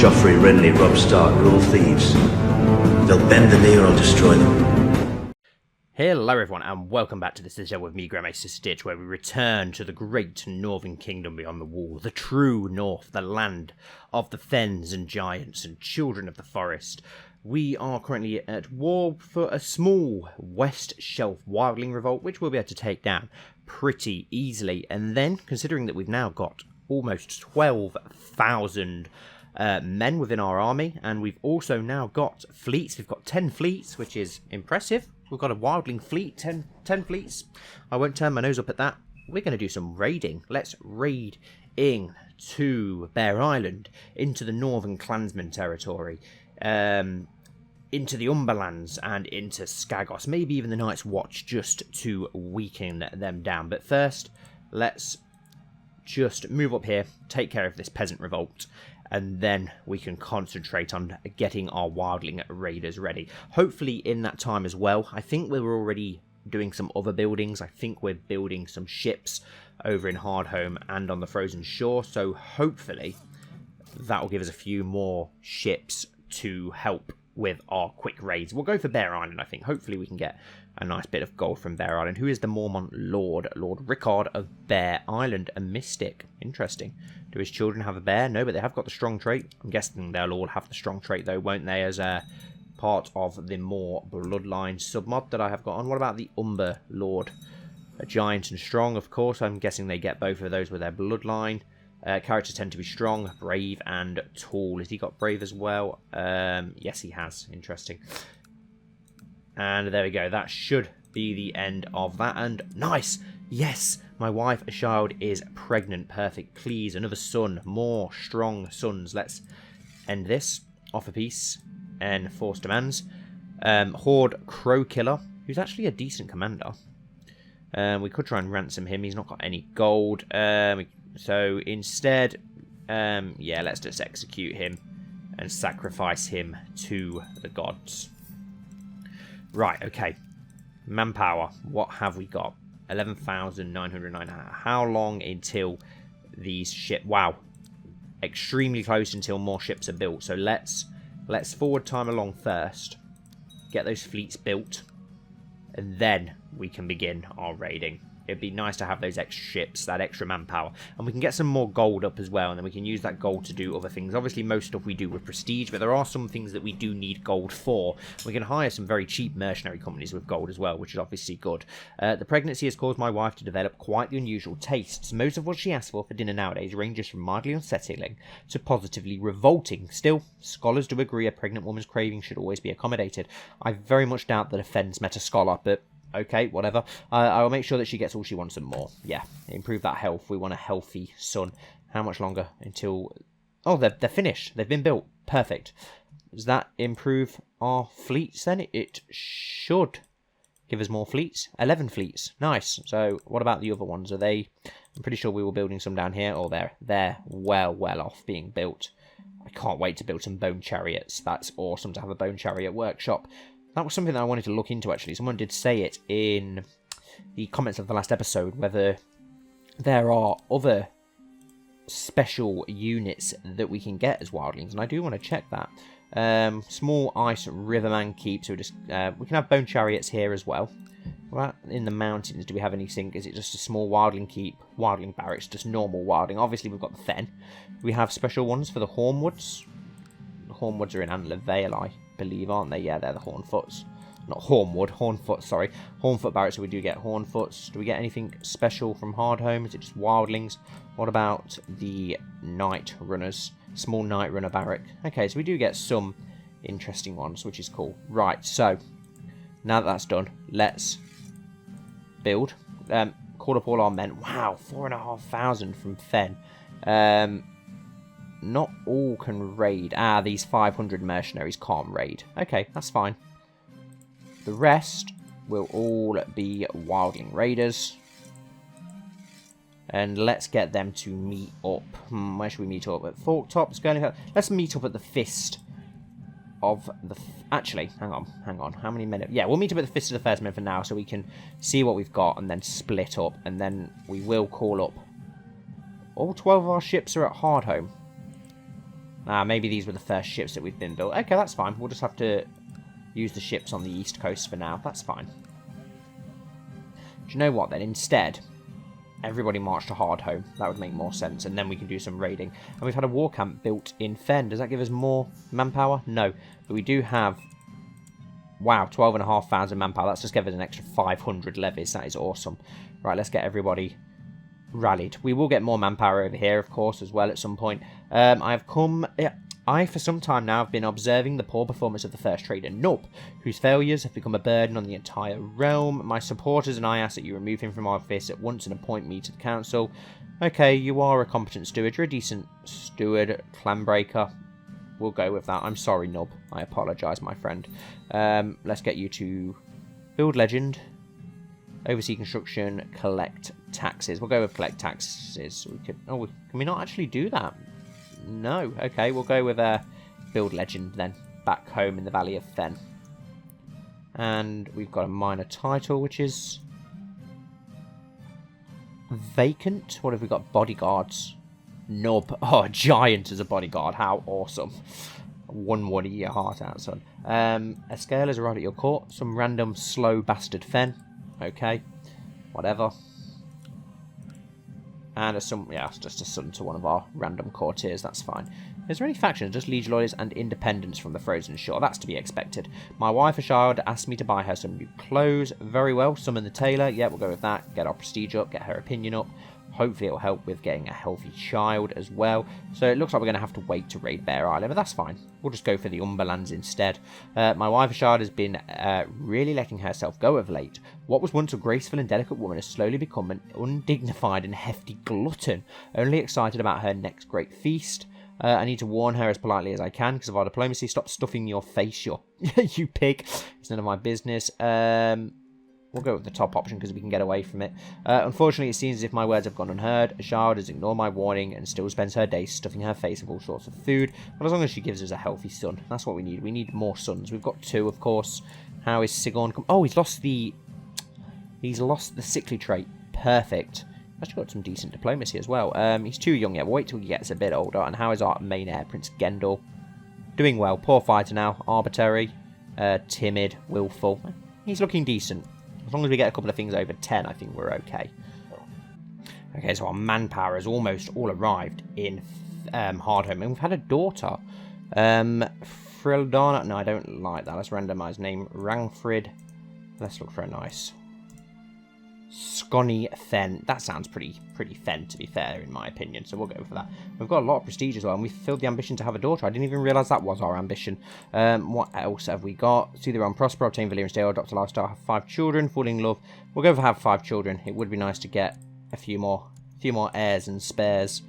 Joffrey, Renly, Robb Stark are all thieves. They'll bend the knee or I'll destroy them. Hello everyone and welcome back to the Citadel with me, Grand Maester Stitch, where we return to the great northern kingdom beyond the wall, the true north, the land of the Thenns and giants and children of the forest. We are currently at war for a small West Shelf wildling revolt, which we'll be able to take down pretty easily. And then, considering that we've now got almost 12,000 men within our army, and we've also now got fleets. We've got 10 fleets, which is impressive. We've got a wildling fleet, 10 fleets. I won't turn my nose up at that. We're going to do some raiding. Let's raid into Bear Island, into the Northern Clansman territory, into the Umberlands, and into Skagos. Maybe even the Night's Watch, just to weaken them down. But first, let's just move up here, take care of this peasant revolt, and then we can concentrate on getting our wildling raiders ready. Hopefully in that time as well, I think we were already doing some other buildings. I think we're building some ships over in Hardhome and on the Frozen Shore, so hopefully that will give us a few more ships to help with our quick raids. We'll go for Bear Island, I think. Hopefully we can get a nice bit of gold from Bear Island. Who is the Mormont Lord? Lord Rickard of Bear Island, a mystic. Interesting. Do his children have a bear? No, but they have got the strong trait. I'm guessing they'll all have the strong trait, though, won't they, as a part of the more bloodline submod that I have got on. What about the Umber Lord? A giant and strong, of course. I'm guessing they get both of those with their bloodline. Characters tend to be strong, brave, and tall. Has he got brave as well? Yes, he has. Interesting. And there we go. That should be the end of that. And nice! Yes! My wife, a child, is pregnant. Perfect. Please, another son. More strong sons. Let's end this. Offer peace. And force demands. Horde Crow Killer, who's actually a decent commander. We could try and ransom him. He's not got any gold. So instead, yeah, let's just execute him and sacrifice him to the gods. Right, okay. Manpower. What have we got? 11,909. How long until these ships... Wow. Extremely close until more ships are built. So let's forward time along first. Get those fleets built. And then we can begin our raiding. It'd be nice to have those extra ships, that extra manpower. And we can get some more gold up as well, and then we can use that gold to do other things. Obviously, most stuff we do with prestige, but there are some things that we do need gold for. We can hire some very cheap mercenary companies with gold as well, which is obviously good. The pregnancy has caused my wife to develop quite the unusual tastes. Most of what she asks for dinner nowadays ranges from mildly unsettling to positively revolting. Still, scholars do agree a pregnant woman's craving should always be accommodated. I very much doubt that a Fenn's met a scholar, but... okay, whatever. I'll make sure that she gets all she wants and more. Yeah, improve that health. We want a healthy son. How much longer until... oh, they're finished. They've been built. Perfect. Does that improve our fleets then? It should give us more fleets. 11 fleets. Nice. So what about the other ones? Are they... I'm pretty sure we were building some down here. Oh, they're well off being built. I can't wait to build some bone chariots. That's awesome to have a bone chariot workshop. That was something that I wanted to look into, actually. Someone did say it in the comments of the last episode, whether there are other special units that we can get as wildlings, and I do want to check that. Small ice riverman keep, so just we can have bone chariots here as well. Right in the mountains, do we have anything? Is it just a small wildling keep, wildling barracks, just normal wildling? Obviously, we've got the Thenn. We have special ones for the Hornwoods. The Hornwoods are in Antler Vale, I believe, aren't they? Yeah, they're the Hornfoots. Not Hornwood, Hornfoot, sorry. Hornfoot barracks, so we do get Hornfoots. Do we get anything special from Hardhome? Is it just wildlings? What about the Night Runners? Small Night Runner barrack. Okay, so we do get some interesting ones, which is cool. Right, so now that that's done, let's build. Call up all our men. Wow, 4,500 from Thenn. Not all can raid. Ah, these 500 mercenaries can't raid. Okay, that's fine. The rest will all be wildling raiders. And let's get them to meet up. Where should we meet up? At Forktop? Let's meet up at the Fist of the... Actually, hang on. How many men? Yeah, we'll meet up at the Fist of the Firstmen for now, so we can see what we've got and then split up. And then we will call up... All 12 of our ships are at Hardhome. Maybe these were the first ships that we've been built. Okay, that's fine. We'll just have to use the ships on the east coast for now. That's fine. Do you know what, then? Instead, everybody march to Hardhome. That would make more sense, and then we can do some raiding. And we've had a war camp built in Thenn. Does that give us more manpower? No. But we do have... Wow, 12,500 manpower. That's just given us an extra 500 levies. That is awesome. Right, let's get everybody rallied. We will get more manpower over here, of course, as well at some point. I, for some time now, have been observing the poor performance of the first trader, Nub, whose failures have become a burden on the entire realm. My supporters and I ask that you remove him from office at once and appoint me to the council. Okay, you are a competent steward. You're a decent steward, clanbreaker. We'll go with that. I'm sorry, Nub. I apologise, my friend. Let's get you to build legend, oversee construction, collect taxes. We'll go with collect taxes. We could. Oh, can we not actually do that? No. Okay, we'll go with build legend then. Back home in the Valley of Thenn. And we've got a minor title, which is vacant. What have we got? Bodyguards. Nub. Oh, a giant as a bodyguard. How awesome. One of your heart out, son. A scale has arrived at your court. Some random slow bastard Thenn. Okay. Whatever. And it's just a son to one of our random courtiers. That's fine. Is there any factions? Just liege lawyers and independents from the frozen shore. That's to be expected. My wife, a child, asked me to buy her some new clothes. Very well. Summon the tailor. Yeah, we'll go with that. Get our prestige up. Get her opinion up. Hopefully it'll help with getting a healthy child as well. So it looks like we're going to have to wait to raid Bear Island, but that's fine. We'll just go for the Umberlands instead. My wife Ashard has been really letting herself go of late. What was once a graceful and delicate woman has slowly become an undignified and hefty glutton, only excited about her next great feast. I need to warn her as politely as I can because of our diplomacy. Stop stuffing your face, you pig. It's none of my business. We'll go with the top option because we can get away from it. Unfortunately, it seems as if my words have gone unheard. Ashard has ignored my warning and still spends her days stuffing her face with all sorts of food. But as long as she gives us a healthy son, that's what we need. We need more sons. We've got 2, of course. How is Sigurd? Oh, he's lost the sickly trait. Perfect. Actually got some decent diplomacy as well. He's too young yet. We'll wait till he gets a bit older. And how is our main heir, Prince Gendel? Doing well. Poor fighter now. Arbitrary. Timid. Willful. He's looking decent. As long as we get a couple of things over 10, I think we're okay. Okay, so our manpower has almost all arrived in Hardhome. And we've had a daughter. Frildana. No, I don't like that. Let's randomise name. Rangfrid. Let's look for a nice Scony Thenn. That sounds pretty Thenn, to be fair, in my opinion. So we'll go for that. We've got a lot of prestige as well, and we've filled the ambition to have a daughter. I didn't even realise that was our ambition. What else have we got? See the realm prosper, obtain Valyrian stale, adopt a lifestyle, have 5 children, falling in love. We'll go for have 5 children. It would be nice to get a few more heirs and spares.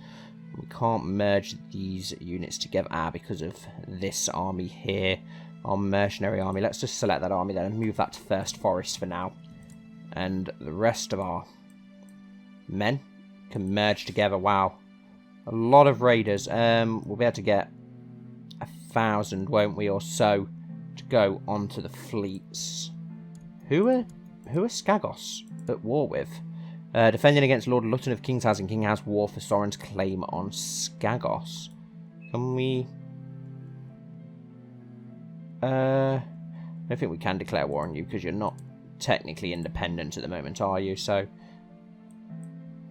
We can't merge these units together because of this army here, our mercenary army. Let's just select that army then and move that to First Forest for now. And the rest of our men can merge together. Wow. A lot of raiders. We'll be able to get 1,000, won't we, or so, to go onto the fleets. Who are Skagos at war with? Defending against Lord Luton of King's House and King House war for Soren's claim on Skagos. Can we... I don't think we can declare war on you because you're not technically independent at the moment, are you? So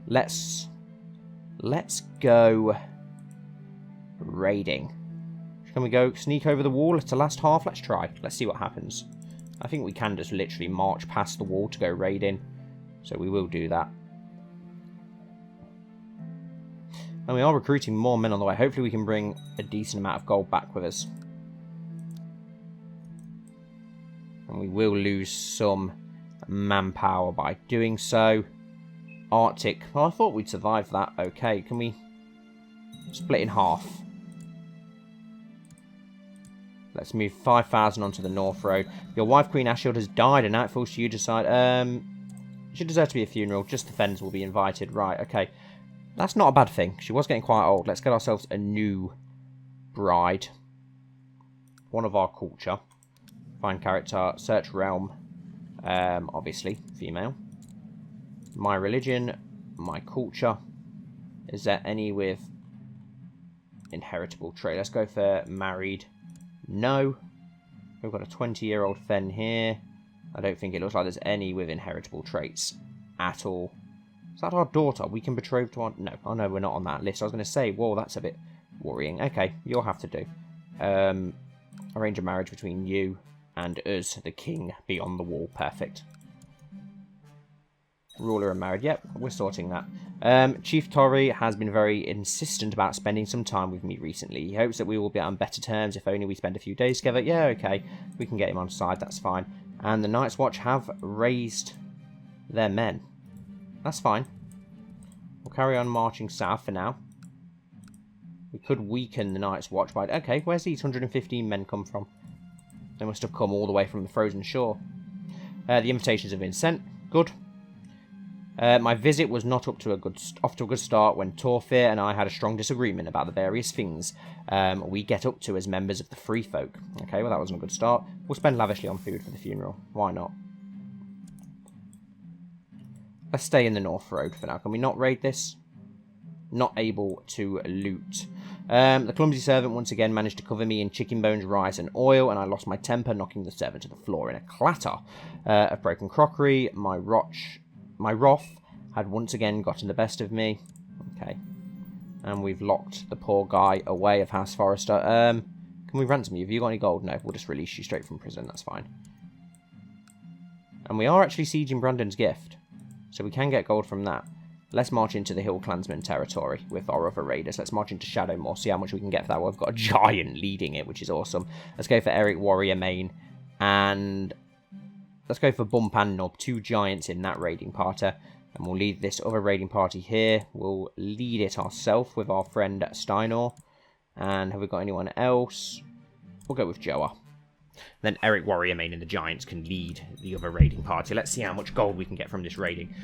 let's go raiding. Can we go sneak over the wall to last half? Let's try. Let's see what happens. I think we can just literally march past the wall to go raiding, so we will do that. And we are recruiting more men on the way. Hopefully we can bring a decent amount of gold back with us. And we will lose some manpower by doing so. Arctic. Well, I thought we'd survive that. Okay, can we split in half? Let's move 5,000 onto the North Road. Your wife, Queen Ashield, has died, and now it falls to you to decide. She deserves to be a funeral. Just the Fens will be invited. Right, okay. That's not a bad thing. She was getting quite old. Let's get ourselves a new bride. One of our culture. Find character. Search realm. Obviously, female. My religion. My culture. Is there any with inheritable trait. Let's go for married. No. We've got a 20-year-old Thenn here. I don't think it looks like there's any with inheritable traits at all. Is that our daughter? We can betroth to our... No. Oh, no, we're not on that list. I was going to say, whoa, that's a bit worrying. Okay, you'll have to do. Arrange a marriage between you and us, the king beyond the wall. Perfect. Ruler and married. Yep, we're sorting that. Chief Torri has been very insistent about spending some time with me recently. He hopes that we will be on better terms if only we spend a few days together. Yeah, okay. We can get him on side. That's fine. And the Night's Watch have raised their men. That's fine. We'll carry on marching south for now. We could weaken the Night's Watch by... Okay, where's these 115 men come from? They must have come all the way from the frozen shore. The invitations have been sent. Good. My visit was not off to a good start when Torfir and I had a strong disagreement about the various things we get up to as members of the Free Folk. Okay, well that wasn't a good start. We'll spend lavishly on food for the funeral. Why not? Let's stay in the North Road for now. Can we not raid this? Not able to loot. The clumsy servant once again managed to cover me in chicken bones, rice and oil, and I lost my temper, knocking the servant to the floor in a clatter of broken crockery. My wrath had once again gotten the best of me. Okay. And we've locked the poor guy away of House Forrester. Can we ransom you? Have you got any gold? No, we'll just release you straight from prison. That's fine. And we are actually sieging Brandon's gift, so we can get gold from that. Let's march into the Hill Clansman territory with our other raiders. Let's march into Shadowmoor, see how much we can get for that. Well, we've got a giant leading it, which is awesome. Let's go for Eric Warrior Main. And let's go for Bump and Nub, 2 giants in that raiding party. And we'll lead this other raiding party here. We'll lead it ourselves with our friend Steinor. And have we got anyone else? We'll go with Joa. Then Eric Warrior Main and the giants can lead the other raiding party. Let's see how much gold we can get from this raiding.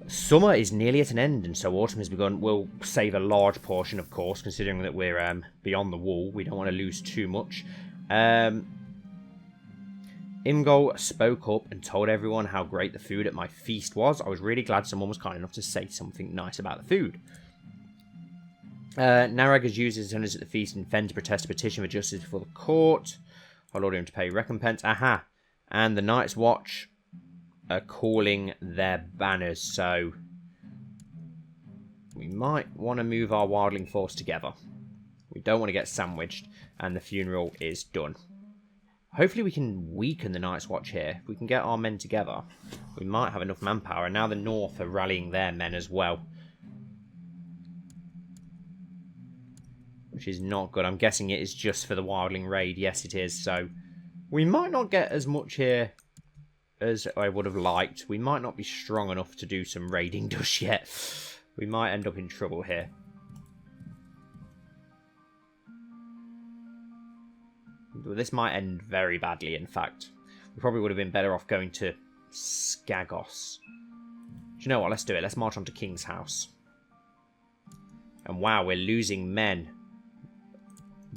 Summer is nearly at an end, and so autumn has begun. We'll save a large portion, of course, considering that we're beyond the wall. We don't want to lose too much. Imgol spoke up and told everyone how great the food at my feast was. I was really glad someone was kind enough to say something nice about the food. Narag has used his attendance at the feast and Thenn to protest a petition for justice before the court. I'll order him to pay recompense. Aha! And the Night's Watch are calling their banners, so we might want to move our wildling force together. We don't want to get sandwiched, and the funeral is done. Hopefully we can weaken the Night's Watch here. If we can get our men together, we might have enough manpower. And now the North are rallying their men as well, which is not good. I'm guessing it is just for the wildling raid. Yes, it is. So we might not get as much here as I would have liked. We might not be strong enough to do some raiding just yet. We might end up in trouble here. This might end very badly, in fact. We probably would have been better off going to Skagos. Do you know what? Let's do it. Let's march on to King's House. And wow, we're losing men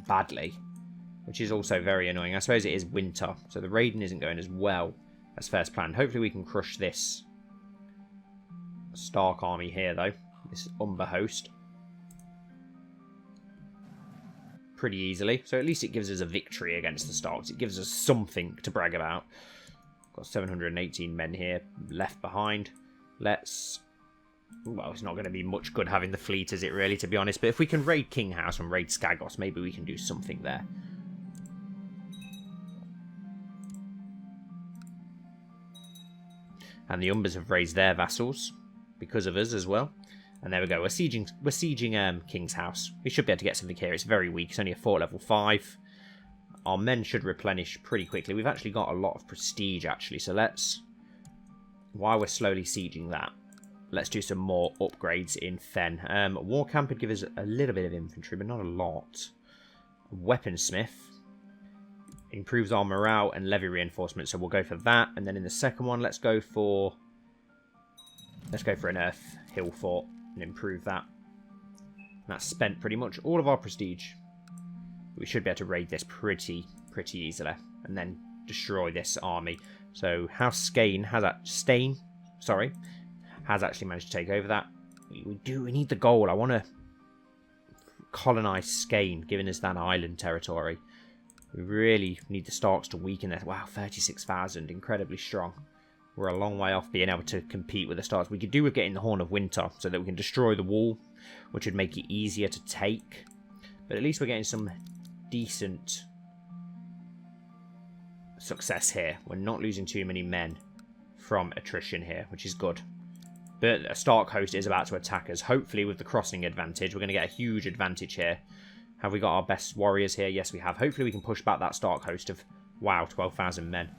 badly, which is also very annoying. I suppose it is winter, so the raiding isn't going as well as first planned. Hopefully we can crush this Stark army here, though. This Umber host. Pretty easily. So at least it gives us a victory against the Starks. It gives us something to brag about. Got 718 men here left behind. Let's... Well, it's not going to be much good having the fleet, is it really, to be honest? But if we can raid King House and raid Skagos, maybe we can do something there. And the Umbers have raised their vassals because of us as well. And there we go. We're sieging King's House. We should be able to get something here. It's very weak. It's only a fort level 5. Our men should replenish pretty quickly. We've actually got a lot of prestige, actually. So let's, while we're slowly sieging that, let's do some more upgrades in Thenn. War Camp would give us a little bit of infantry, but not a lot. Weaponsmith improves our morale and levy reinforcement, so we'll go for that. And then in the second one, let's go for an Earth Hill Fort and improve that. And that's spent pretty much all of our prestige. We should be able to raid this pretty easily, and then destroy this army. So House Stein has actually managed to take over that. We need the gold. I want to colonise Skane, giving us that island territory. We really need the Starks to weaken it. Wow, 36,000, incredibly strong. We're a long way off being able to compete with the Starks. We could do with getting the Horn of Winter so that we can destroy the wall, which would make it easier to take. But at least we're getting some decent success here. We're not losing too many men from attrition here, which is good. But a Stark host is about to attack us. Hopefully with the crossing advantage, we're going to get a huge advantage here. Have we got our best warriors here? Yes, we have. Hopefully we can push back that Stark host of, wow, 12,000 men.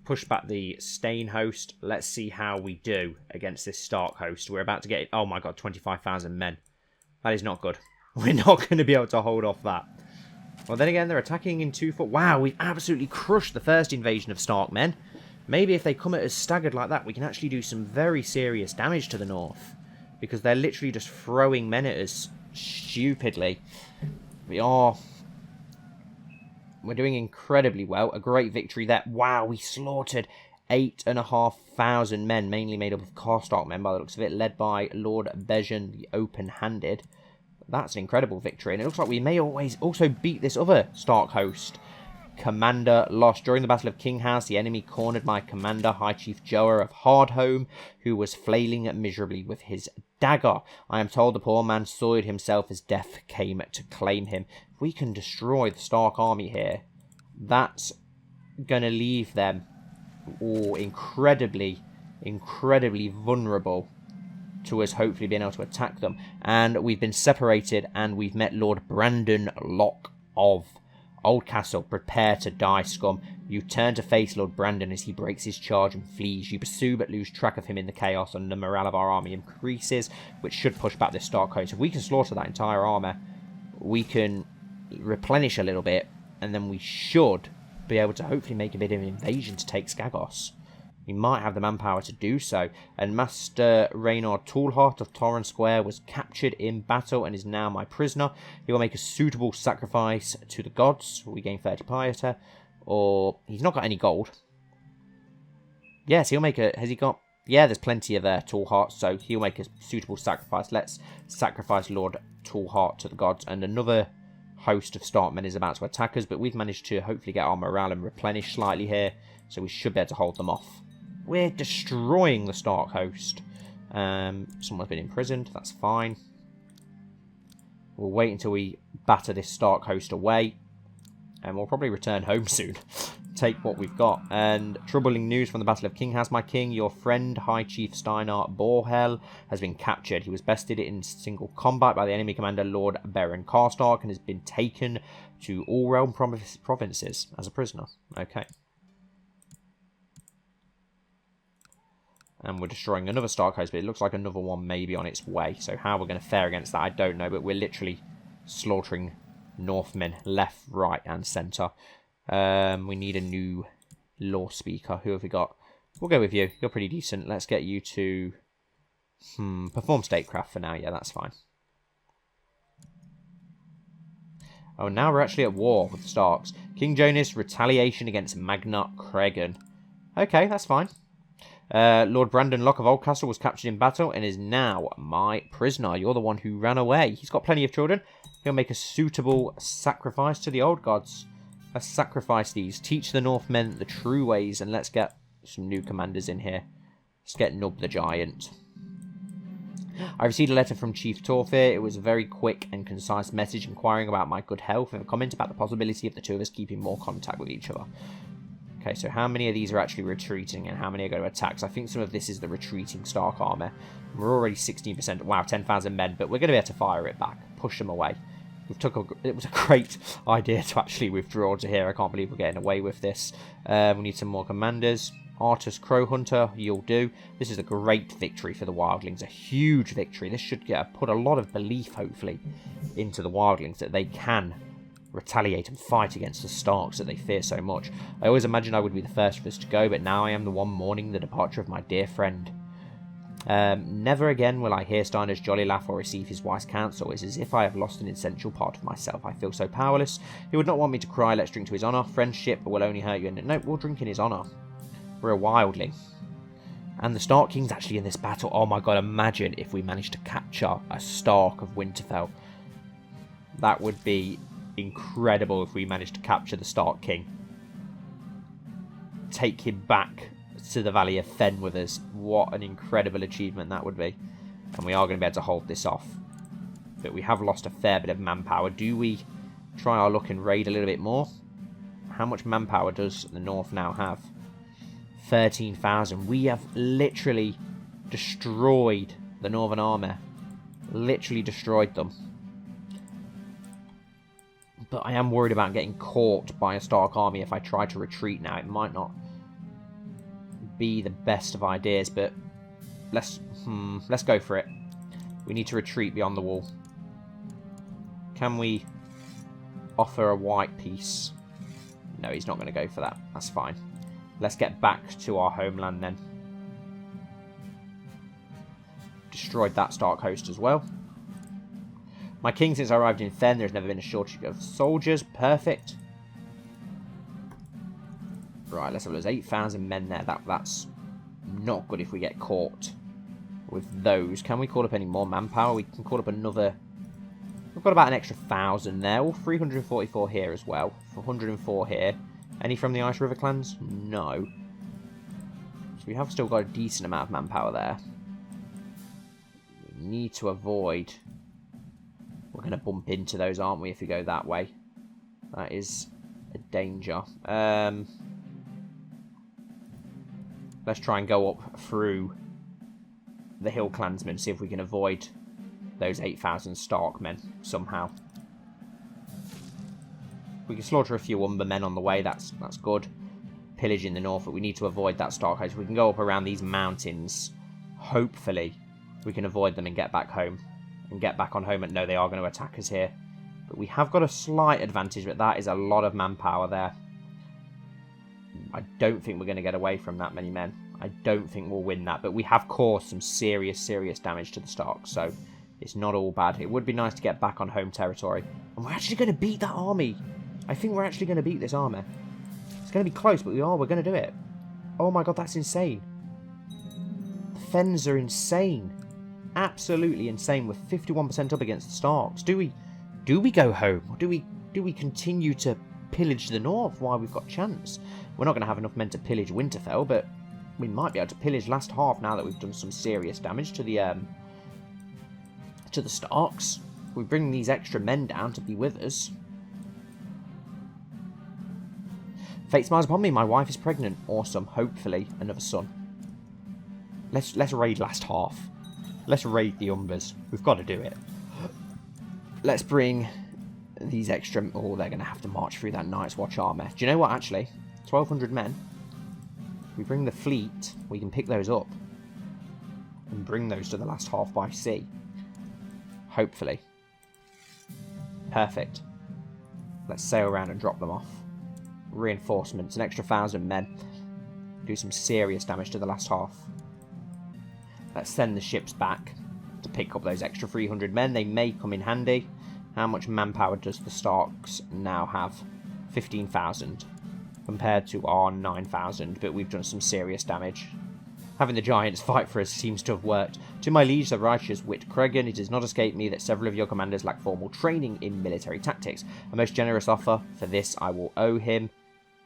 Push back the Stain host. Let's see how we do against this Stark host. We're about to get, oh my god, 25,000 men. That is not good. We're not going to be able to hold off that. Well, then again, they're attacking in 2 foot. Wow, we've absolutely crushed the first invasion of Stark men. Maybe if they come at us staggered like that, we can actually do some very serious damage to the north. Because they're literally just throwing men at us stupidly. We're doing incredibly well. A great victory there. Wow, we slaughtered 8,500 men, mainly made up of Karstark men by the looks of it, led by Lord Bejan the Open-Handed. That's an incredible victory, and it looks like we may also beat this other Stark host. Commander lost. During the Battle of Kinghouse, the enemy cornered my commander, High Chief Joa of Hardhome, who was flailing miserably with his dagger. I am told the poor man soiled himself as death came to claim him. If we can destroy the Stark army here, that's going to leave them all incredibly vulnerable to us hopefully being able to attack them. And we've been separated, and we've met Lord Brandon Locke of Oldcastle. Prepare to die, scum. You turn to face Lord Brandon as he breaks his charge and flees. You pursue but lose track of him in the chaos, and the morale of our army increases, which should push back this Stark host. If we can slaughter that entire armour, we can replenish a little bit, and then we should be able to hopefully make a bit of an invasion to take Skagos. We might have the manpower to do so. And Master Reynard Toolheart of Torrent Square was captured in battle and is now my prisoner. He will make a suitable sacrifice to the gods. We gain 30 piety. Or, he's not got any gold. Yes, he'll make a, has he got, yeah, there's plenty of Toolheart, so he'll make a suitable sacrifice. Let's sacrifice Lord Toolheart to the gods. And another host of Starkmen is about to attack us, but we've managed to hopefully get our morale and replenish slightly here, so we should be able to hold them off. We're destroying the Stark host. Someone's been imprisoned. That's fine. We'll wait until we batter this Stark host away. And we'll probably return home soon. Take what we've got. And troubling news from the Battle of Kinghouse, my king. Your friend, High Chief Steinar Borhel, has been captured. He was bested in single combat by the enemy commander, Lord Baron Karstark, and has been taken to all realm provinces as a prisoner. Okay. And we're destroying another Stark host, but it looks like another one may be on its way. So how we're going to fare against that, I don't know. But we're literally slaughtering Northmen left, right, and centre. We need a new law speaker. Who have we got? We'll go with you. You're pretty decent. Let's get you to perform statecraft for now. Yeah, that's fine. Oh, now we're actually at war with the Starks. King Jonas, retaliation against Magna Cregan. Okay, that's fine. Lord Brandon Locke of Oldcastle was captured in battle and is now my prisoner. You're the one who ran away. He's got plenty of children. He'll make a suitable sacrifice to the old gods. Let's sacrifice these. Teach the Northmen the true ways, and let's get some new commanders in here. Let's get Nub the Giant. I received a letter from Chief Torfir. It was a very quick and concise message inquiring about my good health and a comment about the possibility of the two of us keeping more contact with each other. Okay, so how many of these are actually retreating and how many are going to attack? So I think some of this is the retreating Stark armour. We're already 16%. Wow, 10,000 men, but we're going to be able to fire it back. Push them away. It was a great idea to actually withdraw to here. I can't believe we're getting away with this. We need some more commanders. Artus Crowhunter, you'll do. This is a great victory for the Wildlings. A huge victory. This should put a lot of belief, hopefully, into the Wildlings that they can retaliate and fight against the Starks that they fear so much. I always imagined I would be the first of us to go, but now I am the one mourning the departure of my dear friend. Never again will I hear Steiner's jolly laugh or receive his wise counsel. It is as if I have lost an essential part of myself. I feel so powerless. He would not want me to cry, let's drink to his honour. Friendship will only hurt you. And no, we'll drink in his honour. We're a wildling. And the Stark King's actually in this battle. Oh my god, imagine if we managed to capture a Stark of Winterfell. That would be incredible if we managed to capture the Stark King. Take him back to the Valley of Thenn with us. What an incredible achievement that would be. And we are going to be able to hold this off. But we have lost a fair bit of manpower. Do we try our luck and raid a little bit more? How much manpower does the North now have? 13,000. We have literally destroyed the Northern Army. Literally destroyed them. But I am worried about getting caught by a Stark army if I try to retreat now. It might not be the best of ideas, but let's go for it. We need to retreat beyond the wall. Can we offer a white peace? No, he's not going to go for that. That's fine. Let's get back to our homeland then. Destroyed that Stark host as well. My king, since I arrived in Thenn, there's never been a shortage of soldiers. Perfect. Right, let's have those 8,000 men there. That's not good if we get caught with those. Can we call up any more manpower? We can call up another. We've got about an extra 1,000 there. All 344 here as well. 104 here. Any from the Ice River clans? No. So we have still got a decent amount of manpower there. We need to avoid. We're going to bump into those, aren't we, if we go that way? That is a danger. Let's try and go up through the Hill Clansmen, see if we can avoid those 8,000 Stark men somehow. We can slaughter a few Umber men on the way, that's good. Pillage in the north, but we need to avoid that Stark host. We can go up around these mountains. Hopefully, we can avoid them and get back home. And get back on home. And no, they are going to attack us here. But we have got a slight advantage, but that is a lot of manpower there. I don't think we're going to get away from that many men. I don't think we'll win that. But we have caused some serious damage to the Starks. So it's not all bad. It would be nice to get back on home territory. And we're actually going to beat that army. I think we're actually going to beat this army. It's going to be close, but we're going to do it. Oh my god, that's insane. The Fens are insane. Absolutely insane. We're 51% up against the Starks. Do we go home? Or do we continue to pillage the north while we've got chance? We're not going to have enough men to pillage Winterfell, but we might be able to pillage last half now that we've done some serious damage to the Starks. We bring these extra men down to be with us. Fate smiles upon me. My wife is pregnant. Awesome. Hopefully another son. Let's raid last half. Let's raid the Umbers. We've got to do it. Let's bring these extra. Oh, they're going to have to march through that Night's Watch armor. Do you know what? Actually, 1,200 men. If we bring the fleet, we can pick those up and bring those to the last half by sea. Hopefully. Perfect. Let's sail around and drop them off. Reinforcements, an extra 1,000 men. Do some serious damage to the last half. Let's send the ships back to pick up those extra 300 men. They may come in handy. How much manpower does the Starks now have? 15,000 compared to our 9,000, but we've done some serious damage. Having the Giants fight for us seems to have worked. To my liege, the righteous Wit Cregan, it has not escaped me that several of your commanders lack formal training in military tactics. A most generous offer. For this, I will owe him.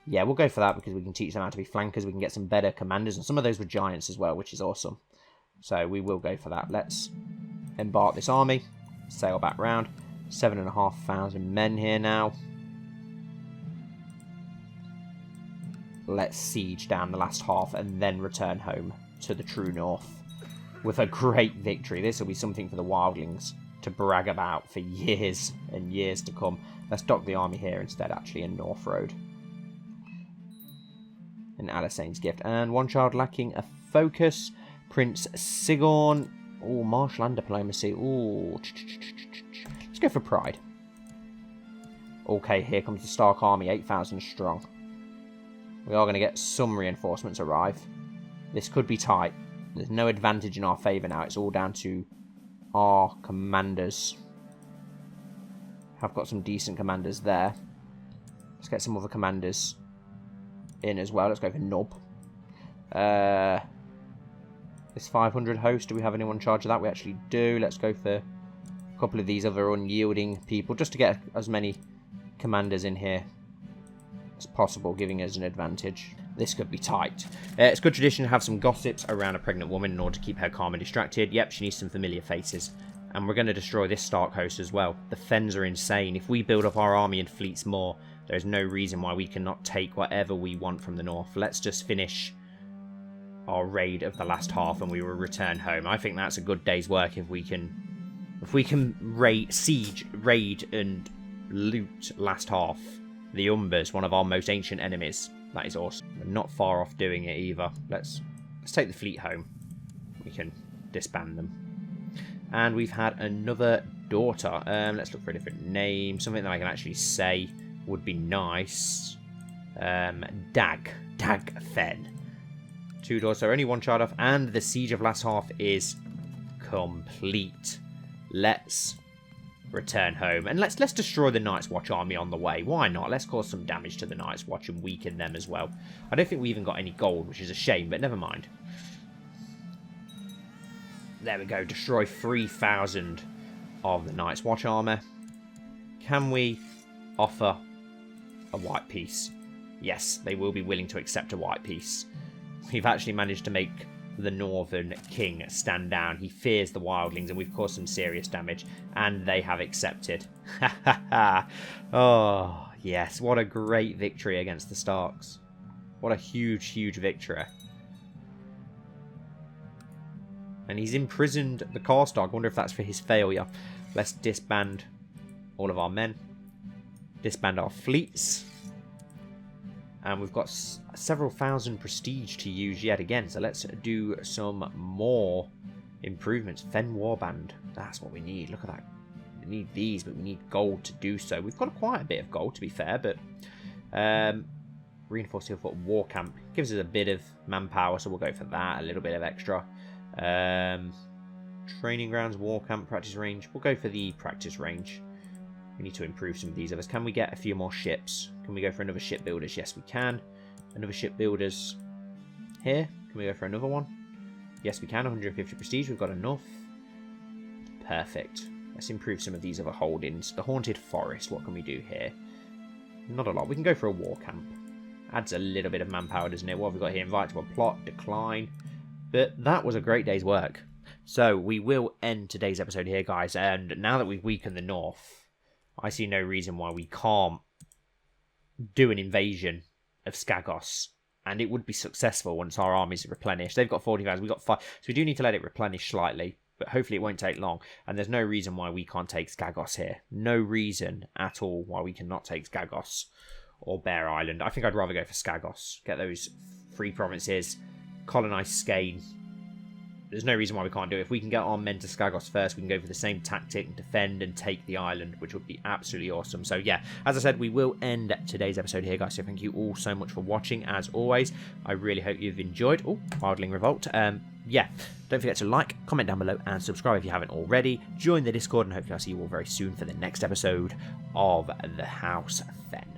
Yeah, we'll go for that because we can teach them how to be flankers. We can get some better commanders, and some of those were Giants as well, which is awesome. So we will go for that. Let's embark this army. Sail back round. 7,500 men here now. Let's siege down the last half and then return home to the true north with a great victory. This will be something for the wildlings to brag about for years and years to come. Let's dock the army here instead, actually, in North Road. An Alisane's gift. And one child lacking a focus. Prince Sigorn. Oh, martial and diplomacy. Oh, let's go for pride. Okay, here comes the Stark army, 8,000 strong. We are going to get some reinforcements arrive. This could be tight. There's no advantage in our favour now. It's all down to our commanders. Have got some decent commanders there. Let's get some other commanders in as well. Let's go for Nub. This 500 host, do we have anyone in charge of that? We actually do. Let's go for a couple of these other unyielding people, just to get as many commanders in here as possible, giving us an advantage. This could be tight. It's good tradition to have some gossips around a pregnant woman in order to keep her calm and distracted. Yep, she needs some familiar faces. And we're going to destroy this Stark host as well. The Thenns are insane. If we build up our army and fleets more, there's no reason why we cannot take whatever we want from the north. Let's just finish our raid of the last half and we will return home. I think that's a good day's work if we can raid and loot last half. The Umbers, one of our most ancient enemies. That is awesome. We're not far off doing it either. Let's take the fleet home. We can disband them. And we've had another daughter. Let's look for a different name. Something that I can actually say would be nice. Dag Thenn. 2 daughters, so only 1 child off. And the siege of last half is complete. Let's return home. And let's destroy the Night's Watch army on the way. Why not? Let's cause some damage to the Night's Watch and weaken them as well. I don't think we even got any gold, which is a shame, but never mind. There we go. Destroy 3,000 of the Night's Watch armor. Can we offer a white piece? Yes, they will be willing to accept a white piece. We've actually managed to make the Northern King stand down. He fears the wildlings, and we've caused some serious damage, and they have accepted. Ha ha ha. Oh, yes. What a great victory against the Starks. What a huge, huge victory. And he's imprisoned the Karstark. I wonder if that's for his failure. Let's disband all of our men. Disband our fleets. And we've got several thousand prestige to use yet again. So let's do some more improvements. Thenn Warband. That's what we need. Look at that. We need these, but we need gold to do so. We've got quite a bit of gold, to be fair. But Reinforced Hill Foot War Camp gives us a bit of manpower. So we'll go for that. A little bit of extra. Training Grounds, War Camp, Practice Range. We'll go for the Practice Range. We need to improve some of these others. Can we get a few more ships? Can we go for another shipbuilders? Yes, we can. Another shipbuilders here. Can we go for another one? Yes, we can. 150 prestige. We've got enough. Perfect. Let's improve some of these other holdings. The Haunted Forest. What can we do here? Not a lot. We can go for a war camp. Adds a little bit of manpower, doesn't it? What have we got here? Invite to a plot. Decline. But that was a great day's work. So we will end today's episode here, guys. And now that we've weakened the north, I see no reason why we can't do an invasion of Skagos. And it would be successful once our armies are replenished. They've got 40,000. We've got 5. So we do need to let it replenish slightly. But hopefully it won't take long. And there's no reason why we can't take Skagos here. No reason at all why we cannot take Skagos or Bear Island. I think I'd rather go for Skagos. Get those 3 provinces. Colonize Skane. There's no reason why we can't do it. If we can get our men to Skagos first, we can go for the same tactic, defend and take the island, which would be absolutely awesome. So yeah, as I said, we will end today's episode here, guys. So thank you all so much for watching. As always, I really hope you've enjoyed. Oh, Wildling Revolt. Yeah, don't forget to like, comment down below, and subscribe if you haven't already. Join the Discord, and hopefully I'll see you all very soon for the next episode of The House Thenn.